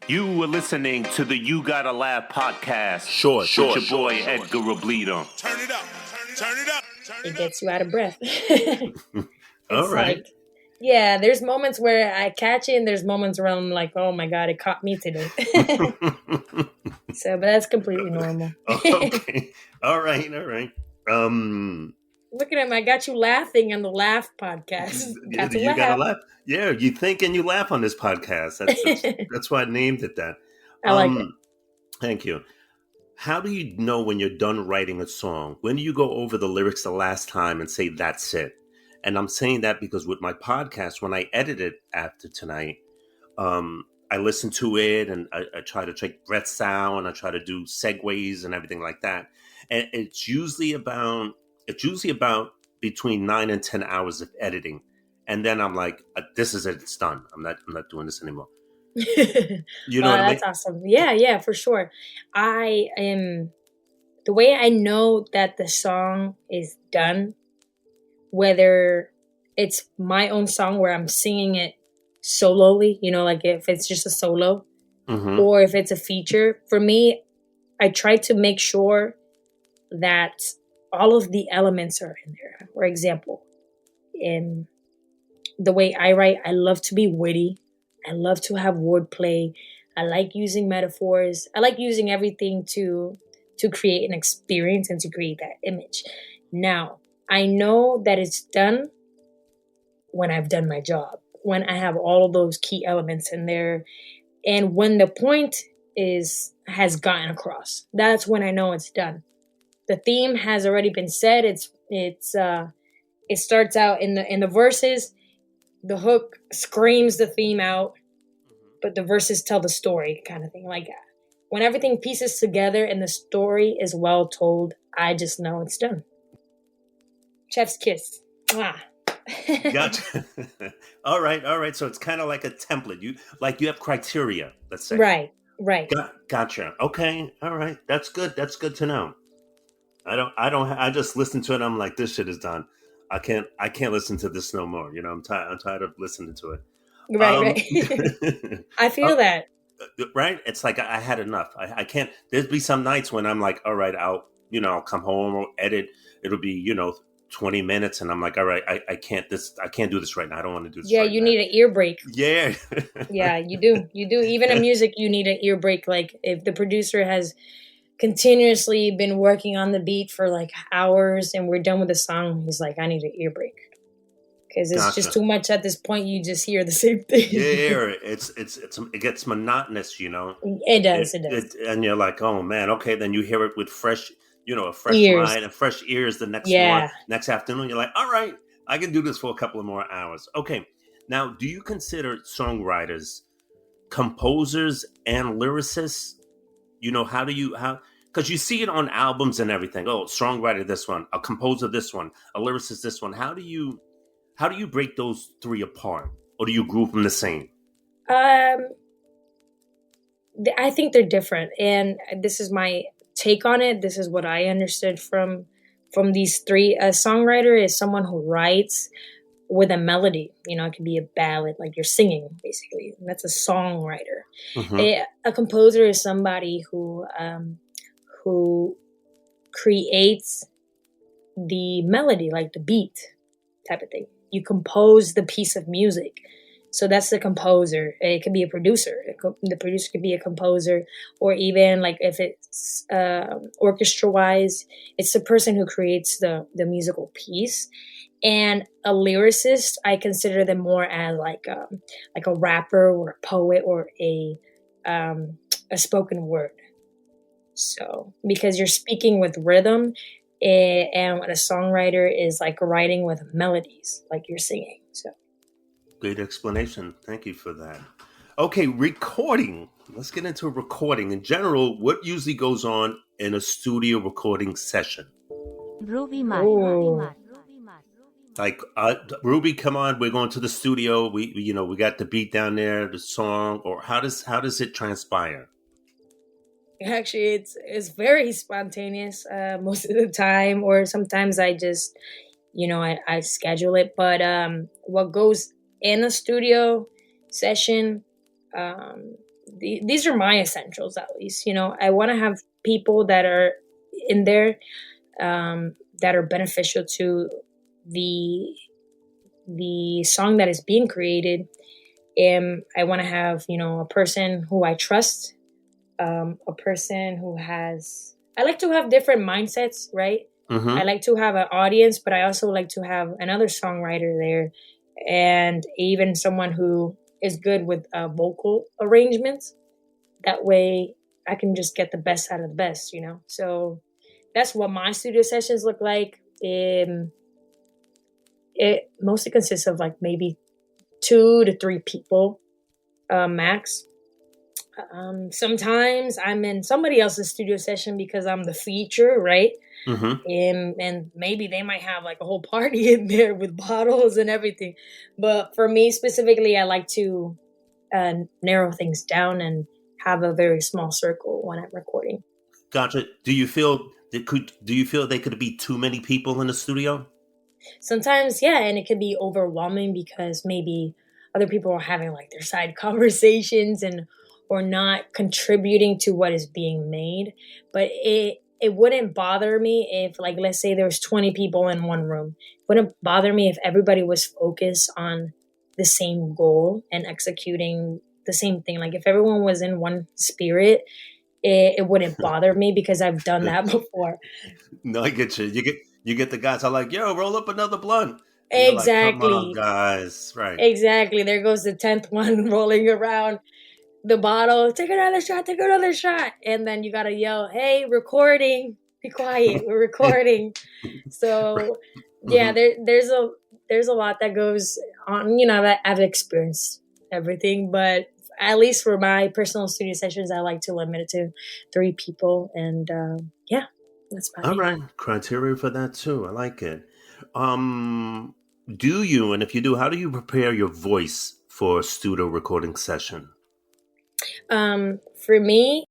You were listening to the You Gotta Laugh podcast. Sure. With your boy Edgar Robledo. Turn it up. Turn it up. It gets you out of breath. All right. Yeah, there's moments where I catch it, and there's moments where I'm like, oh my God, it caught me today. But that's completely normal. Okay. All right. Look at him. I got you laughing on the Laugh podcast. You gotta laugh. Yeah, you think and you laugh on this podcast. That's why I named it that. I like it. Thank you. How do you know when you're done writing a song? When do you go over the lyrics the last time and say, that's it? And I'm saying that because with my podcast, when I edit it after tonight, I listen to it and I try to take breaths out and I try to do segues and everything like that. And it's usually about between 9 and 10 hours of editing. And then I'm like, this is it. It's done. I'm not doing this anymore. You know what I mean? That's awesome. Yeah, for sure. I am the way I know that the song is done, whether it's my own song where I'm singing it solely, like if it's just a solo, or if it's a feature. For me, I try to make sure that all of the elements are in there. For example, in the way I write, I love to be witty. I love to have wordplay. I like using metaphors. I like using everything to create an experience and to create that image. Now, I know that it's done when I've done my job, when I have all of those key elements in there, and when the point has gotten across. That's when I know it's done. The theme has already been said. It starts out in the verses. The hook screams the theme out, but the verses tell the story, kind of thing. Like when everything pieces together and the story is well told, I just know it's done. Chef's kiss. Gotcha. All right. So it's kind of like a template. You have criteria, let's say. Right. Gotcha. Okay. All right. That's good. That's good to know. I just listen to it. I'm like, this shit is done. I can't listen to this no more. I'm tired of listening to it. Right. I feel that. Right. It's like I had enough. I can't. There'd be some nights when I'm like, all right, I'll come home or edit. It'll be 20 minutes, and I'm like, all right, I can't do this right now. I don't want to do this. Yeah, you need an ear break. Yeah. Yeah, you do. Even in music, you need an ear break. Like if the producer has continuously been working on the beat for like hours and we're done with the song, he's like, I need an ear break because it's just too much at this point. You just hear the same thing. Yeah, it gets monotonous, It does. And you're like, oh man, okay. Then you hear it with fresh, a fresh ears. mind and fresh ears the next next afternoon. You're like, all right, I can do this for a couple of more hours. Okay. Now, do you consider songwriters composers and lyricists? Because you see it on albums and everything. Oh, songwriter this one, a composer this one, a lyricist this one. How do you break those three apart, or do you group them the same? I think they're different, and this is my take on it. This is what I understood from these three. A songwriter is someone who writes with a melody. It could be a ballad, like you're singing, basically. And that's a songwriter. A composer is somebody who creates the melody, like the beat type of thing. You compose the piece of music. So that's the composer. It could be a producer. The producer could be a composer, or even like if it's orchestra-wise, it's the person who creates the musical piece. And a lyricist, I consider them more as like a rapper or a poet or a spoken word. So because you're speaking with rhythm, and a songwriter is like writing with melodies, like you're singing. So. Great explanation. Thank you for that. Okay, recording. Let's get into recording. In general, what usually goes on in a studio recording session? Rubi Mar. Like, Ruby, come on, we're going to the studio. We got the beat down there, the song, or how does it transpire? Actually, it's very spontaneous most of the time, or sometimes I just, I schedule it. But what goes in a studio session, these are my essentials, at least. I want to have people that are in there, that are beneficial to the song that is being created. And I want to have, a person who I trust, a person who has. I like to have different mindsets, right? I Mm-hmm. like to have an audience, but I also like to have another songwriter there, and even someone who is good with vocal arrangements. That way, I can just get the best out of the best. So that's what my studio sessions look like. It mostly consists of like maybe 2 to 3 people, max. Sometimes I'm in somebody else's studio session because I'm the feature, right? Mm-hmm. And maybe they might have like a whole party in there with bottles and everything. But for me specifically, I like to narrow things down and have a very small circle when I'm recording. Gotcha. Do you feel they could be too many people in the studio? Sometimes, yeah, and it can be overwhelming because maybe other people are having like their side conversations and or not contributing to what is being made. But it wouldn't bother me if, like, let's say there was 20 people in one room. It wouldn't bother me if everybody was focused on the same goal and executing the same thing. Like if everyone was in one spirit, it wouldn't bother me because I've done that before. No, I get you. You get the guys are like, yo, roll up another blunt. And you're like, come on, Exactly. guys. Right. Exactly. There goes the 10th one rolling around the bottle. Take another shot, take another shot. And then you got to yell, hey, recording, be quiet, we're recording. Right. So yeah, Hmm. there's a lot that goes on, that I've experienced everything, but at least for my personal studio sessions, I like to limit it to 3 people. And yeah, that's about All it. right. Criteria for that too. I like it. Um, do you, and if you do, how do you prepare your voice for a studio recording session? For me,